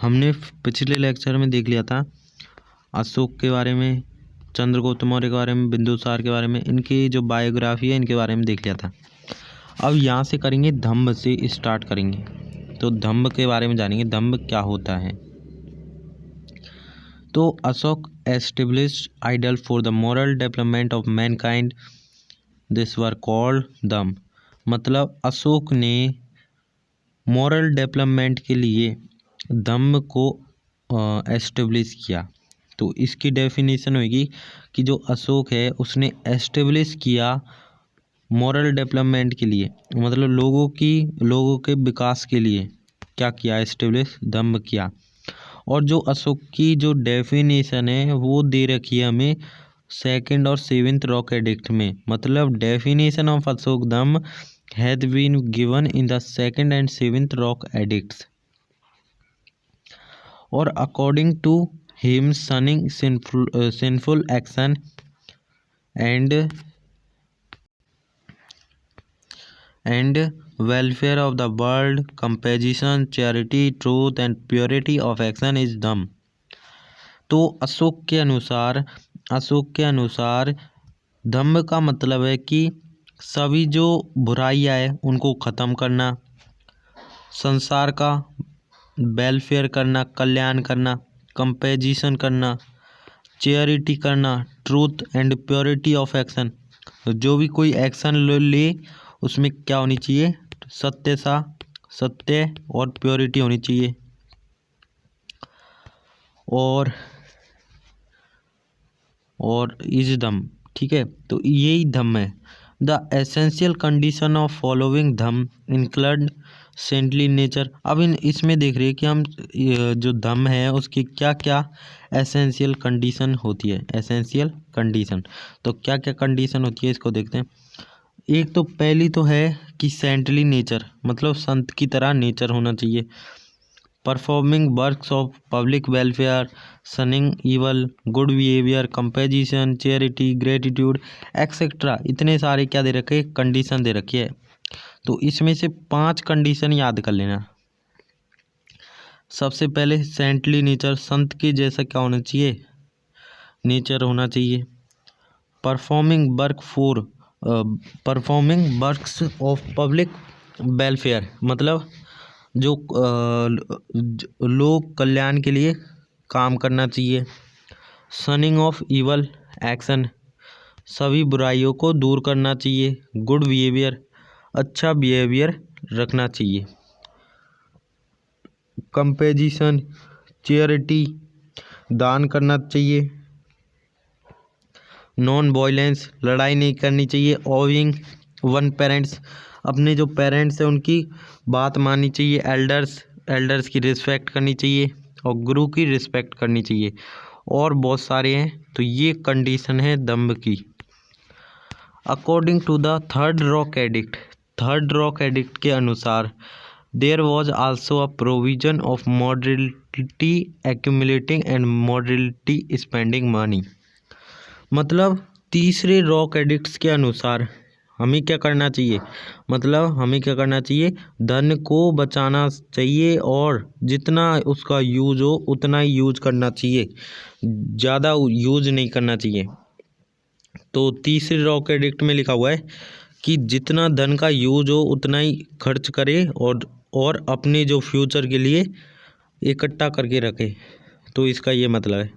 हमने पिछले लेक्चर में देख लिया था अशोक के बारे में, चंद्रगुप्त मौर्य के बारे में, बिंदुसार के बारे में, इनकी जो बायोग्राफी है इनके बारे में देख लिया था। अब यहाँ से करेंगे धम्म से स्टार्ट करेंगे। तो धम्म के बारे में जानेंगे, धम्म क्या होता है। तो Ashok established ideal for the moral development of mankind, this were called Dhamma. मतलब अशोक ने मॉरल डेवलपमेंट के लिए धम्म को एस्टेब्लिश किया। तो इसकी डेफिनेशन होगी कि जो अशोक है उसने एस्टेब्लिश किया मॉरल डेवलपमेंट के लिए, मतलब लोगों के विकास के लिए क्या किया, एस्टेब्लिश धम्म किया। और जो अशोक की जो डेफिनेशन है वो दे रखी है हमें 2nd और 7th रॉक एडिक्ट में। मतलब definition of Ashok Dhamma had been given in the 2nd and 7th rock edicts, और according to him shunning sinful action and welfare of the world, compassion, charity, truth and purity of action is धम्म। तो अशोक के अनुसार धम्म का मतलब है कि सभी जो बुराइयाँ है उनको ख़त्म करना, संसार का वेलफेयर करना, कल्याण करना, कंपेजिशन करना, चैरिटी करना, truth and purity of action. जो भी कोई एक्शन ले उसमें क्या होनी चाहिए, सत्य और प्योरिटी होनी चाहिए। और इज धम्म, ठीक है। तो यही धम्म है। The essential condition of following Dhamma include saintly nature. अब इसमें देख रहे हैं कि हम जो धम्म है उसकी क्या क्या एसेंशियल कंडीशन होती है। एसेंशियल कंडीशन, तो क्या क्या कंडीशन होती है इसको देखते हैं। एक तो पहली तो है कि सेंटली नेचर, मतलब संत की तरह नेचर होना चाहिए। Performing works of public welfare, shunning evil, good behaviour, compassion, charity, gratitude etcetera, इतने सारे क्या दे रखे, कंडीशन दे रखी है। तो इसमें से 5 कंडीशन याद कर लेना। सबसे पहले सेंटली नेचर, संत के जैसा क्या होना चाहिए, नेचर होना चाहिए। Performing works of public welfare, मतलब जो लोग कल्याण के लिए काम करना चाहिए। शनिंग ऑफ इवल एक्शन, सभी बुराइयों को दूर करना चाहिए। गुड बिहेवियर, अच्छा बिहेवियर रखना चाहिए। कंपेजिशन, चैरिटी, दान करना चाहिए। नॉन वायलेंस, लड़ाई नहीं करनी चाहिए। ओविंग वन पेरेंट्स, अपने जो पेरेंट्स हैं उनकी बात माननी चाहिए। एल्डर्स की रिस्पेक्ट करनी चाहिए और गुरु की रिस्पेक्ट करनी चाहिए। और बहुत सारे हैं। तो ये कंडीशन है धम्म की। According to the third rock edict के अनुसार there was also a provision of moderation accumulating and moderation spending money. मतलब तीसरे रॉक एडिक्ट्स के अनुसार हमें क्या करना चाहिए, धन को बचाना चाहिए और जितना उसका यूज हो उतना ही यूज करना चाहिए, ज़्यादा यूज नहीं करना चाहिए। तो तीसरे रॉक एडिक्ट में लिखा हुआ है कि जितना धन का यूज हो उतना ही खर्च करे और अपने जो फ्यूचर के लिए इकट्ठा करके रखे। तो इसका ये मतलब है।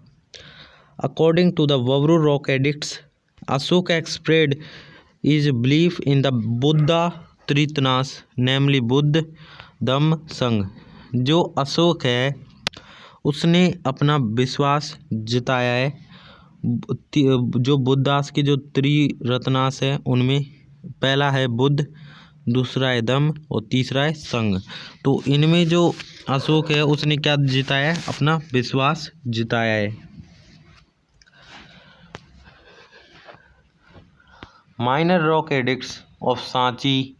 According to the Vavru rock edicts, Ashoka expressed his belief in the Buddha Tritanas, namely Buddha, धम्म, संघ। जो अशोक है उसने अपना विश्वास जताया है जो बुद्धास के जो त्रिरत्नास है उनमें, पहला है बुद्ध, दूसरा है धम्म और तीसरा है संघ। तो इनमें जो अशोक है उसने क्या जिताया है, अपना विश्वास जिताया है। Minor rock edicts of Sanchi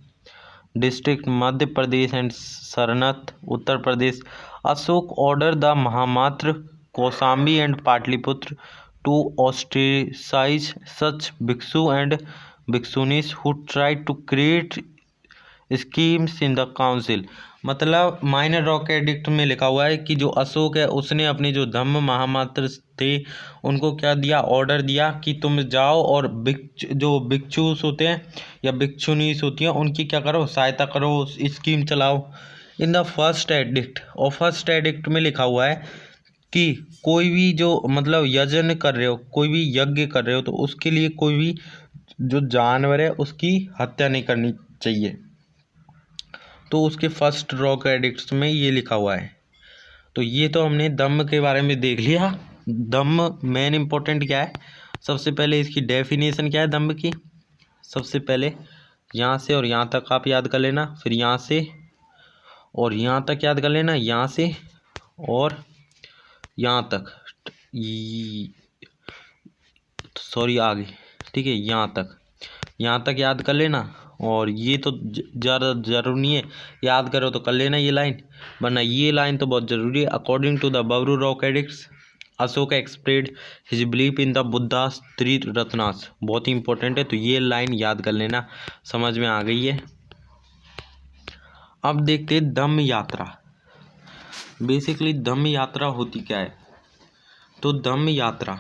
district Madhya Pradesh and Sarnath Uttar Pradesh. Ashok order the Mahamatra Kaushambi and Pataliputra to ostracise such bhikshu and bhikshunis who tried to create schisms in the council. मतलब माइनर रॉक एडिक्ट में लिखा हुआ है कि जो अशोक है उसने अपने जो धम्म महामात्र थे उनको क्या दिया, ऑर्डर दिया कि तुम जाओ और जो भिक्षुस होते हैं या भिक्षुनीस होती हैं उनकी क्या करो, सहायता करो, स्कीम चलाओ। इन द फर्स्ट एडिक्ट, और फर्स्ट एडिक्ट में लिखा हुआ है कि कोई भी जो मतलब यजन कर रहे हो, कोई भी यज्ञ कर रहे हो, तो उसके लिए कोई भी जो जानवर है उसकी हत्या नहीं करनी चाहिए। तो उसके फर्स्ट रॉक एडिक्ट्स में ये लिखा हुआ है। तो ये तो हमने दम के बारे में देख लिया। दम मेन इम्पोर्टेंट क्या है, सबसे पहले इसकी डेफिनेशन क्या है दम की। सबसे पहले यहाँ से और यहाँ तक आप याद कर लेना, फिर यहाँ से और यहाँ तक याद कर लेना, यहाँ से और यहाँ तक, सॉरी आगे, ठीक है, यहाँ तक याद कर लेना। और ये तो ज़्यादा ज़रूरी नहीं है, याद करो तो कर लेना ये लाइन, वरना ये लाइन तो बहुत ज़रूरी है। According to the Bhabru rock edicts, Ashok expressed his belief in the Buddha's three ratnas, बहुत ही इंपॉर्टेंट है, तो ये लाइन याद कर लेना, समझ में आ गई है। अब देखते हैं धम्म यात्रा। बेसिकली धम्म यात्रा होती क्या है। तो धम्म यात्रा,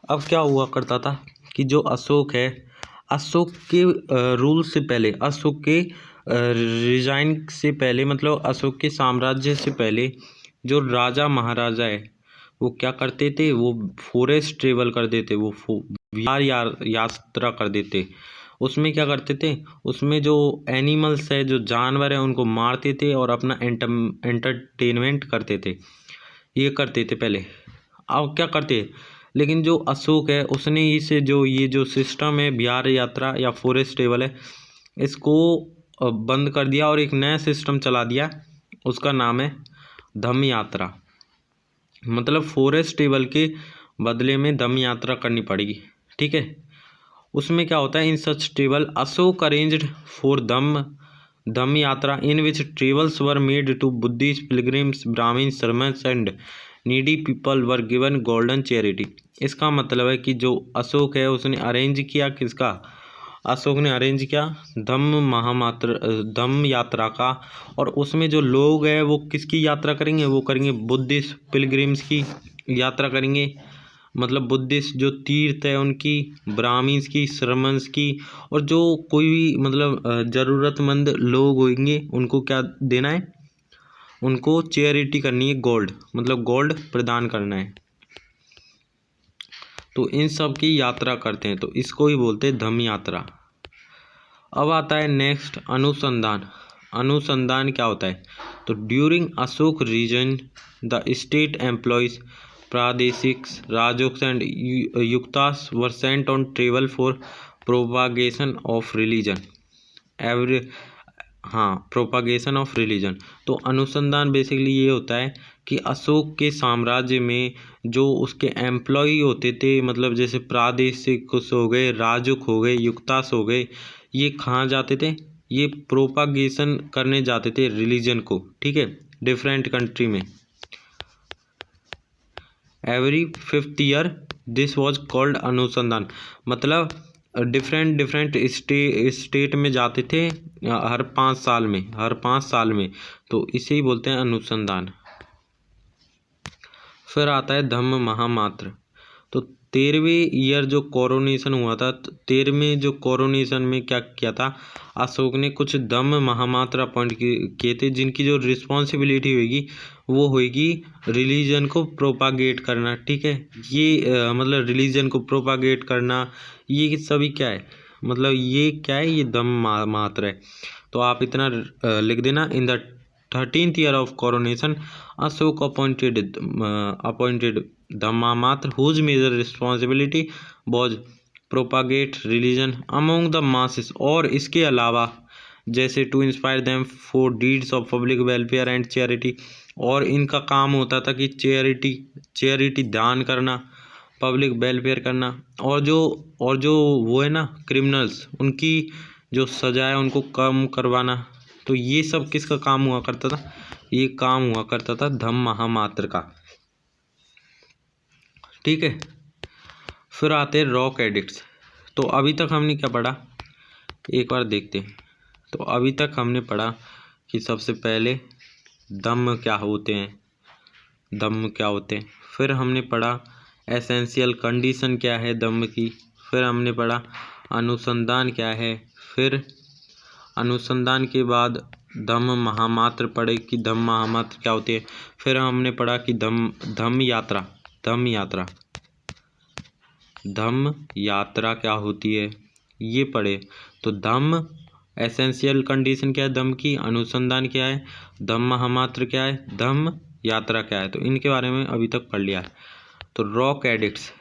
अब क्या हुआ करता था कि जो अशोक है, अशोक के रूल से पहले, अशोक के रिजाइन से पहले, मतलब अशोक के साम्राज्य से पहले जो राजा महाराजा है वो क्या करते थे, वो फॉरेस्ट ट्रेवल कर देते, वो विहार यात्रा कर देते। उसमें क्या करते थे, उसमें जो एनिमल्स है, जो जानवर है, उनको मारते थे और अपना एंटरटेनमेंट करते थे, ये करते थे पहले। अब क्या करते, लेकिन जो अशोक है उसने इसे जो ये जो सिस्टम है विहार यात्रा या फॉरेस्ट ट्रेवल है, इसको बंद कर दिया और एक नया सिस्टम चला दिया, उसका नाम है धम्म यात्रा। मतलब फॉरेस्ट ट्रेवल के बदले में धम्म यात्रा करनी पड़ेगी, ठीक है। उसमें क्या होता है, in such travel Ashok arranged for Dhamma yatra in which travels were made to Buddhist pilgrims, Brahmans, Shramans and needy people were given golden charity. इसका मतलब है कि जो अशोक है उसने अरेंज किया, किसका, अशोक ने अरेंज किया धम्म यात्रा का, और उसमें जो लोग हैं वो किसकी यात्रा करेंगे, वो करेंगे बुद्धिस्ट पिलग्रिम्स की यात्रा करेंगे, मतलब बुद्धिस्ट जो तीर्थ है उनकी, ब्राह्मीण्स की, श्रमण्स की, और जो कोई भी मतलब ज़रूरतमंद लोग होंगे उनको क्या देना है, उनको चैरिटी करनी है, गोल्ड, मतलब गोल्ड प्रदान करना है। तो इन सब की यात्रा करते हैं, तो इसको ही बोलते हैं धम्म यात्रा। अब आता है नेक्स्ट अनुसंधान। अनुसंधान क्या होता है, तो during Ashok reign the state employees, Pradeshik Rajukas and Yuktas were sent on travel for propagation of religion every, हाँ, प्रोपागेशन ऑफ रिलीजन। तो अनुसंधान बेसिकली ये होता है कि अशोक के साम्राज्य में जो उसके एम्प्लॉय होते थे, मतलब जैसे प्रादेशिक कुछ हो गए, राजुक हो गए, युक्तास हो गए, ये कहाँ जाते थे, ये प्रोपागेशन करने जाते थे रिलीजन को, ठीक है, डिफरेंट कंट्री में। Every 5th year this was called अनुसंधान, मतलब डिफरेंट स्टेट में जाते थे हर 5 साल में, तो इसे ही बोलते हैं अनुसंधान। फिर आता है धम्म महामात्र। तो 13वें ईयर जो कोरोनेशन हुआ था, 13वें जो कोरोनेशन में क्या किया था, अशोक ने कुछ धम्म महामात्र अपॉइंट किए थे, जिनकी जो रिस्पॉन्सिबिलिटी होगी वो होगी रिलीजन को प्रोपागेट करना, ठीक है। ये मतलब रिलीजन को प्रोपागेट करना, ये सभी क्या है, मतलब ये क्या है, ये धम्म मात्र है। तो आप इतना लिख देना, in the 13th year of coronation Ashok appointed Dhammamatra whose major responsibility was propagate religion among the masses, और इसके अलावा जैसे to inspire them for deeds of public welfare and charity, और इनका काम होता था कि चैरिटी दान करना, पब्लिक वेलफेयर करना, और जो वो है ना क्रिमिनल्स, उनकी जो सजा है उनको कम करवाना। तो ये सब किसका काम हुआ करता था, ये काम हुआ करता था धम्म महामात्र का, ठीक है। फिर आते हैं रॉक एडिक्ट्स। तो अभी तक हमने क्या पढ़ा, एक बार देखते हैं। तो अभी तक हमने पढ़ा कि सबसे पहले दम क्या होते हैं, फिर हमने पढ़ा एसेंशियल कंडीशन क्या है दम की, फिर हमने पढ़ा अनुसंधान क्या है, फिर अनुसंधान के बाद धम्म महामात्र पढ़े कि धम्म महामात्र क्या होती है, फिर हमने पढ़ा कि धम्म यात्रा क्या होती है, ये पढ़े। तो धम्म एसेंशियल कंडीशन क्या है दम की, अनुसंधान क्या है, धम्म महामात्र क्या है, धम्म यात्रा क्या है, तो इनके बारे में अभी तक पढ़ लिया है। तो rock edicts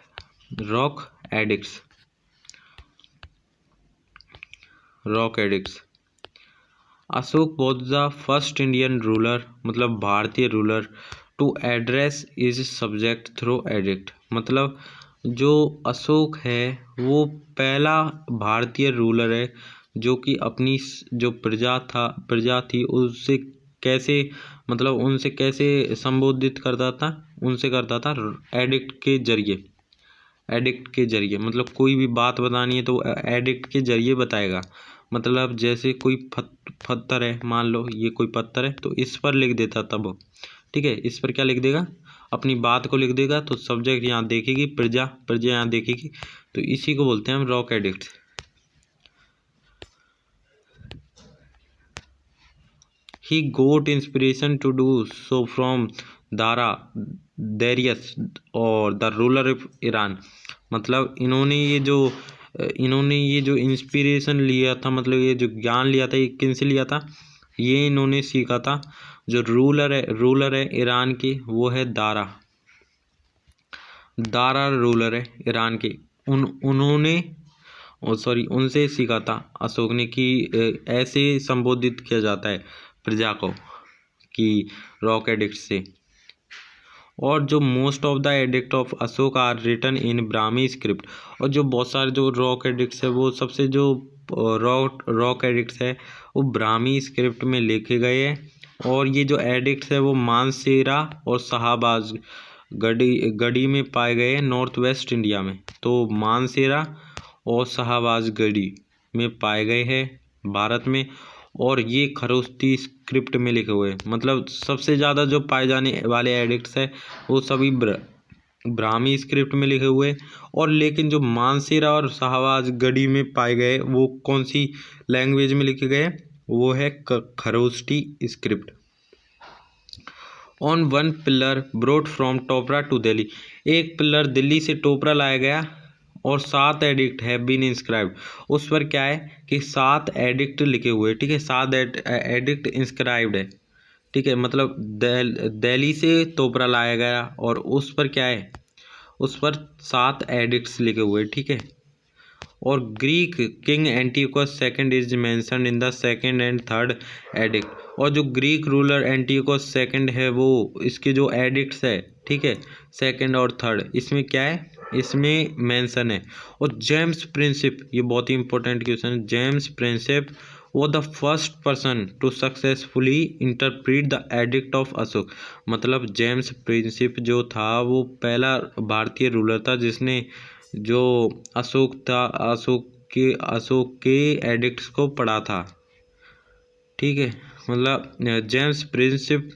Ashoka was the first Indian ruler, मतलब भारतीय ruler, to address is subject through edict. मतलब जो अशोक है वो पहला भारतीय रूलर है जो कि अपनी जो प्रजा थी उससे कैसे, मतलब उनसे कैसे संबोधित करता था एडिक्ट के जरिए। मतलब कोई भी बात बतानी है तो एडिक्ट के जरिए बताएगा। मतलब जैसे कोई पत्थर है, मान लो ये कोई पत्थर है तो इस पर लिख देता तब, ठीक है, इस पर क्या लिख देगा, अपनी बात को लिख देगा। तो सब्जेक्ट यहाँ देखेगी, प्रजा यहाँ देखेगी, तो इसी को बोलते हैं हम rock edict. He got inspiration to do so from Darius और द रूलर ऑफ ईरान। मतलब इन्होंने ये जो इंस्पिरेशन लिया था, मतलब ये जो ज्ञान लिया था, ये किन से लिया था, ये इन्होंने सीखा था जो रूलर है ईरान की, वो है दारा रूलर है ईरान के। उनसे सीखा था अशोक ने कि ऐसे संबोधित किया जाता है प्रजा को कि रॉक एडिक्ट से। और जो most of the edict of Ashoka are written in Brahmi script, और जो बहुत सारे जो रॉक एडिक्ट्स है वो सबसे जो रॉक एडिक्ट्स है वो ब्राह्मी स्क्रिप्ट में लिखे गए हैं। और ये जो एडिक्ट्स है वो मानसेरा और शाहबाज गढ़ी में पाए गए हैं नॉर्थ वेस्ट इंडिया में। तो मानसेरा और शाहबाज गढ़ी में पाए गए हैं भारत में, और ये खरोष्टी स्क्रिप्ट में लिखे हुए हैं। मतलब सबसे ज़्यादा जो पाए जाने वाले एडिक्ट्स है वो सभी ब्राह्मी स्क्रिप्ट में लिखे हुए, और लेकिन जो मानसेरा और शाहबाज गढ़ी में पाए गए वो कौन सी लैंग्वेज में लिखे गए, वो है Kharoshthi script. On one pillar brought from Topra to Delhi, एक पिलर दिल्ली से टोपरा लाया गया और 7 एडिक्ट हैव बीन इंस्क्राइब्ड। उस पर क्या है कि 7 एडिक्ट लिखे हुए, ठीक है, 7 एडिक्ट इंस्क्राइब्ड है, ठीक है। मतलब दिल्ली से टोपरा लाया गया और उस पर क्या है, उस पर 7 एडिक्ट्स लिखे हुए, ठीक है। और Greek king Antiochus second is mentioned in the second and third addict, और जो ग्रीक रूलर एंटियोकस सेकंड है वो इसके जो एडिक्ट्स है, ठीक है, सेकंड और थर्ड, इसमें क्या है, इसमें मेंशन है। और जेम्स प्रिंसिप, ये बहुत ही इंपॉर्टेंट क्वेश्चन है, James Prinsep was the first person to successfully interpret the edict of Ashoka. मतलब जेम्स प्रिंसिप जो था वो पहला भारतीय रूलर था जिसने जो अशोक के एडिक्ट्स को पढ़ा था, ठीक है। मतलब James Prinsep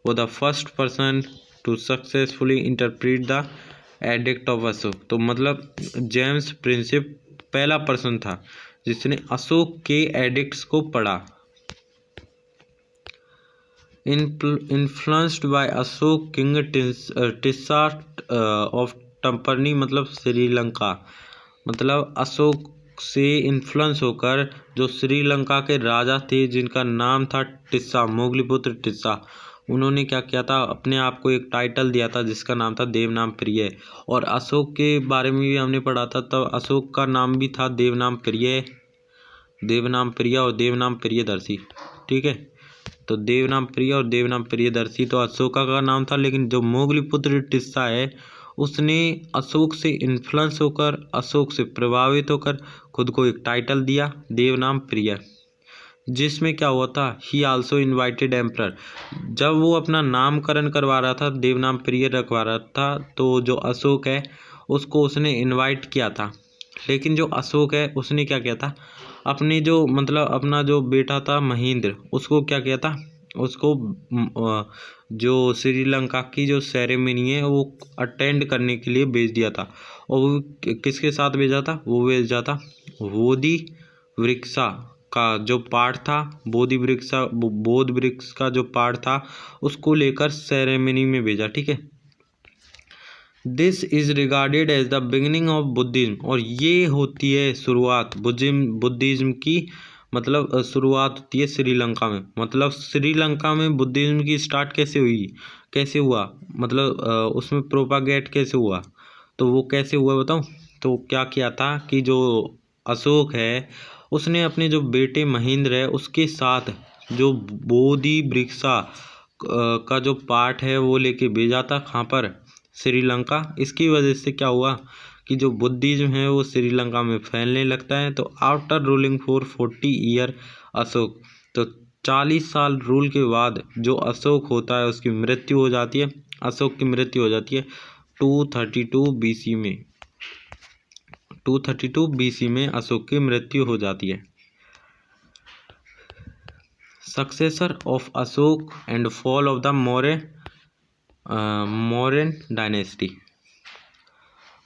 was the first person to successfully interpret the edict of Ashoka. तो मतलब जेम्स प्रिंसिप पहला पर्सन था जिसने अशोक के एडिक्ट्स को पढ़ा। Influenced by Ashok king Tissa of Tamraparni, मतलब श्रीलंका। मतलब अशोक से इन्फ्लुएंस होकर जो श्रीलंका के राजा थे जिनका नाम था टिस्सा, मोगलीपुत्र टिस्सा, उन्होंने क्या किया था, अपने आप को एक टाइटल दिया था जिसका नाम था देवनाम प्रिय। और अशोक के बारे में भी हमने पढ़ा था, तब अशोक का नाम भी था देवनाम प्रिय और देवनाम प्रियदर्शी, ठीक है। तो देवनाम प्रिय और देवनाम प्रियदर्शी तो अशोका का नाम था, लेकिन जो मोगलीपुत्र टिस्सा है उसने अशोक से इन्फ्लुएंस होकर, अशोक से प्रभावित होकर खुद को एक टाइटल दिया देवनाम प्रिय, जिसमें क्या हुआ था, ही आल्सो इन्वाइटेड एम्परर। जब वो अपना नामकरण करवा रहा था, देवनाम प्रिय रखवा रहा था, तो जो अशोक है उसको उसने इनवाइट किया था। लेकिन जो अशोक है उसने क्या किया था, अपने जो मतलब अपना जो बेटा था महेंद्र, उसको क्या किया था, उसको जो श्रीलंका की जो सेरेमनी है वो अटेंड करने के लिए भेज दिया था। और वो किसके साथ भेजा था, वो भेजा था बोधि वृक्षा का जो पार्ट था, बोध वृक्ष का जो पार्ट था उसको लेकर सेरेमनी में भेजा। ठीक है, this is regarded as the beginning of Buddhism, और ये होती है शुरुआत बुद्धिज्म की, मतलब शुरुआत होती है श्रीलंका में। मतलब श्रीलंका में बुद्धिज्म की स्टार्ट कैसे हुई, कैसे हुआ, मतलब उसमें प्रोपागेट कैसे हुआ, तो वो कैसे हुआ बताऊँ। तो क्या किया था कि जो अशोक है उसने अपने जो बेटे महेंद्र है उसके साथ जो बोधि वृक्षा का जो पार्ट है वो लेके भेजा था, कहाँ पर, श्रीलंका। इसकी वजह से क्या हुआ कि जो बुद्धिज्म है वो श्रीलंका में फैलने लगता है। तो after ruling for 40 year Ashok, तो 40 साल रूल के बाद जो अशोक होता है उसकी मृत्यु हो जाती है। अशोक की मृत्यु हो जाती है 232 BC में। 232 BC में अशोक की मृत्यु हो जाती है। Successor of Ashok and fall of the Mauryan dynasty,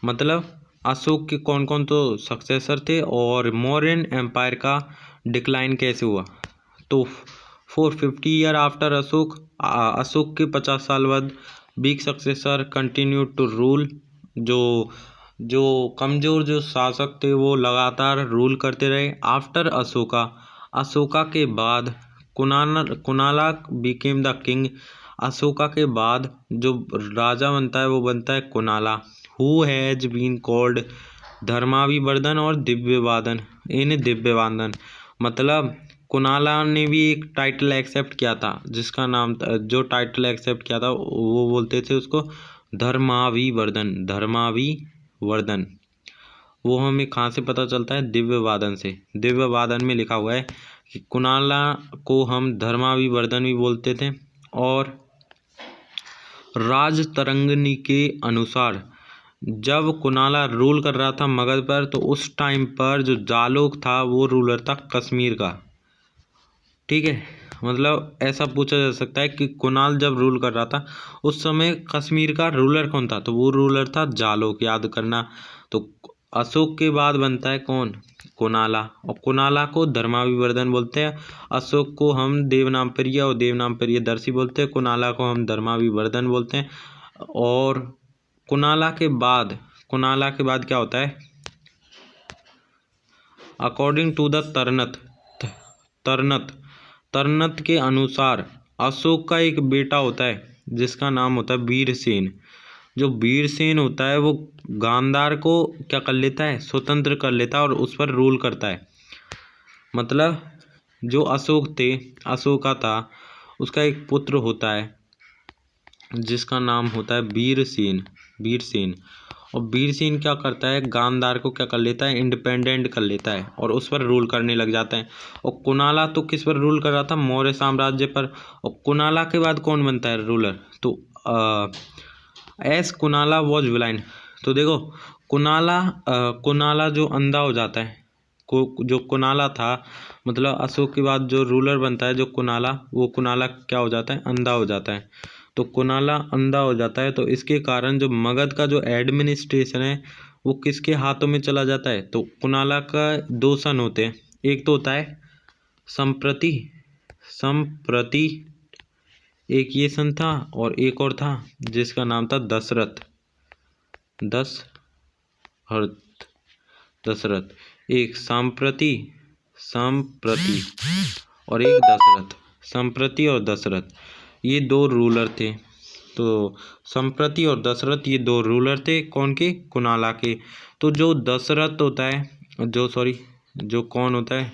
मतलब अशोक के कौन कौन तो सक्सेसर थे और मौर्यन एम्पायर का डिक्लाइन कैसे हुआ। तो 450 ईयर आफ्टर अशोक, अशोक के 50 साल बाद big successor continue to rule, जो कमज़ोर जो शासक थे वो लगातार रूल करते रहे। आफ्टर अशोका के बाद कुनाला बिकेम द किंग, अशोका के बाद जो राजा बनता है वो बनता है कुनाला, हु हैज बीन कॉल्ड धर्माभिवर्धन और दिव्यवादन। मतलब कुनाला ने भी एक टाइटल एक्सेप्ट किया था जिसका नाम था, जो टाइटल एक्सेप्ट किया था वो बोलते थे उसको धर्माभिवर्धन। वो हमें कहाँ से पता चलता है, दिव्यवादन से। दिव्यवादन में लिखा हुआ है कि कुनाला को हम धर्माभिवर्धन भी बोलते थे। और राजतरंगिणी के अनुसार जब कुनाला रूल कर रहा था मगध पर, तो उस टाइम पर जो जालोक था वो रूलर था कश्मीर का। ठीक है, मतलब ऐसा पूछा जा सकता है कि कुनाल जब रूल कर रहा था उस समय कश्मीर का रूलर कौन था, तो वो रूलर था जालोक, याद करना। तो अशोक के बाद बनता है कौन, कुनाला, और कुनाला को धर्माभिवर्धन बोलते हैं। अशोक को हम देवनामप्रिय और देवनामप्रियदर्शी बोलते हैं, कुनाला को हम धर्माभिवर्धन बोलते हैं। और कुनाला के बाद क्या होता है, अकॉर्डिंग टू द तरनत के अनुसार अशोक का एक बेटा होता है जिसका नाम होता है वीरसेन। जो वीरसेन होता है वो गांधार को क्या कर लेता है, स्वतंत्र कर लेता है और उस पर रूल करता है। मतलब जो अशोका था उसका एक पुत्र होता है जिसका नाम होता है वीरसेन। और वीरसेन क्या करता है, गांधार को क्या कर लेता है, इंडिपेंडेंट कर लेता है और उस पर रूल करने लग जाता है। और कुनाला तो किस पर रूल कर रहा था, मौर्य साम्राज्य पर। और कुनाला के बाद कौन बनता है रूलर, तो एस कुनाला वॉज ब्लाइंड। तो देखो कुनाला जो अंधा हो जाता है, जो कुनाला था, मतलब अशोक के बाद जो रूलर बनता है जो कुनाला, वो कुनाला क्या हो जाता है, अंधा हो जाता है। तो कुनाला अंधा हो जाता है, तो इसके कारण जो मगध का जो एडमिनिस्ट्रेशन है वो किसके हाथों में चला जाता है। तो कुनाला का 2 सन होते हैं, एक तो होता है संप्रति एक ये सन था, और एक और था जिसका नाम था दशरथ। एक सांप्रति और एक दशरथ। संप्रति और दशरथ ये 2 रूलर थे। तो संप्रति और दशरथ ये 2 रूलर थे, कौन के, कुनाला के। तो जो दशरथ होता है, जो कौन होता है,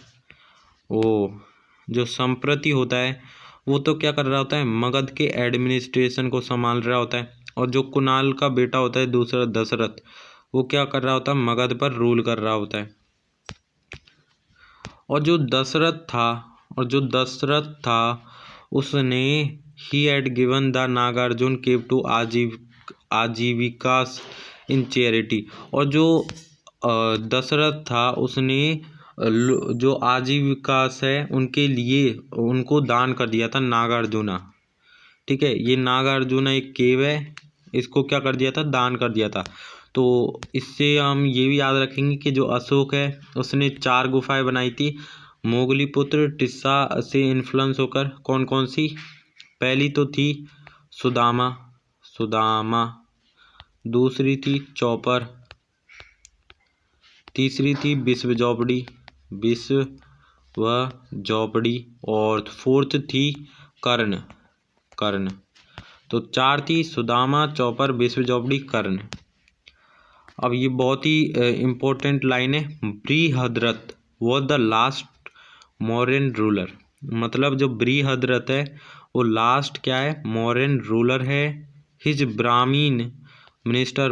वो जो संप्रति होता है वो तो क्या कर रहा होता है, मगध के एडमिनिस्ट्रेशन को संभाल रहा होता है। और जो कुनाल का बेटा होता है दूसरा दशरथ, वो क्या कर रहा होता है, मगध पर रूल कर रहा होता है। और जो दशरथ था उसने ही had given the Nagarjuna cave to Ajivikas in charity. और जो दशरथ था उसने जो आजीविका है उनके लिए उनको दान कर दिया था नागार्जुना। ठीक है, ये नागार्जुना एक केव है, इसको क्या कर दिया था, दान कर दिया था। तो इससे हम ये भी याद रखेंगे कि जो अशोक है उसने 4 गुफाएं बनाई थी मोगलीपुत्र टिस्सा से इन्फ्लुएंस होकर। कौन कौन सी? पहली तो थी सुदामा, दूसरी थी चौपर, तीसरी थी विश्व झोपड़ी, और फोर्थ थी कर्ण। तो 4 थी, सुदामा, चौपर, विश्व झोपड़ी, कर्ण। अब ये बहुत ही इम्पोर्टेंट लाइन है, Brihadratha was the last Mauryan ruler. मतलब जो बृहद्रथ है वो लास्ट क्या है, मौर्यन रूलर है। His Brahmin minister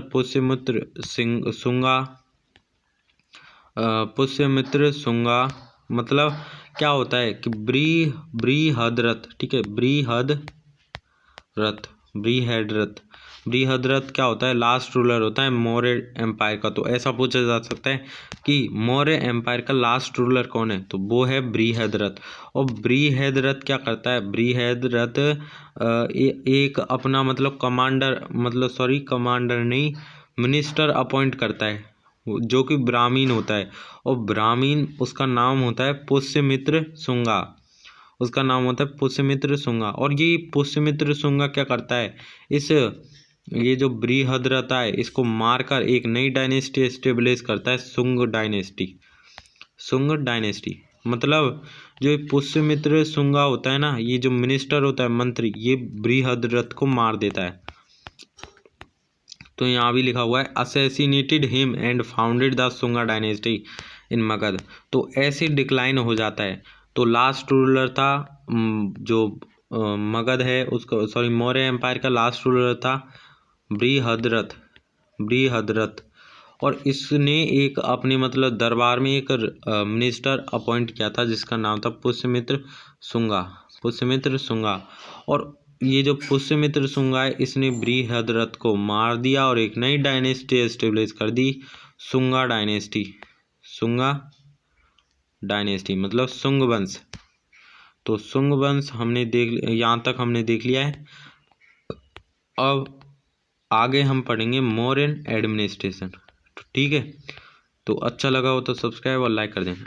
Pushyamitra Shunga. मतलब क्या होता है कि बृहद्रथ, ठीक है, बृहद्रथ क्या होता है, लास्ट रूलर होता है मौर्य एम्पायर का। तो ऐसा पूछा जा सकता है कि मौर्य एम्पायर का लास्ट रूलर कौन है, तो वो है बृहद्रथ। और बृहद्रथ क्या करता है, बृहद्रथ एक अपना मतलब कमांडर नहीं, मिनिस्टर अपॉइंट करता है जो कि ब्राह्मीण होता है। और ब्राह्मीण उसका नाम होता है पुष्यमित्र शुंगा, उसका नाम होता है पुष्यमित्र शुंगा। और ये पुष्यमित्र शुंगा क्या करता है, ये जो बृहद्रथ है इसको मारकर एक नई डायनेस्टी एस्टेब्लिश करता है, शुंग डायनेस्टी। मतलब जो पुष्यमित्र शुंगा होता है ना, ये जो मिनिस्टर होता है, मंत्री, ये बृहद्रथ को मार देता है। तो यहाँ भी लिखा हुआ है assassinated him and founded the Shunga dynasty in Magadh. तो ऐसे डिक्लाइन हो जाता है। तो लास्ट रूलर था जो मगध है उसको, सॉरी, मौर्य एम्पायर का लास्ट रूलर था बृहद्रथ। और इसने एक अपने मतलब दरबार में एक मिनिस्टर अपॉइंट किया था जिसका नाम था पुष्यमित्र शुंगा। और ये जो पुष्यमित्र शुंगा है इसने बृहद्रथ को मार दिया और एक नई डायनेस्टी एस्टेब्लिश कर दी, शुंगा डायनेस्टी मतलब शुंग वंश। तो शुंग वंश यहाँ तक हमने देख लिया है। अब आगे हम पढ़ेंगे मौर्यन एडमिनिस्ट्रेशन। ठीक है, तो अच्छा लगा हो तो सब्सक्राइब और लाइक कर देना।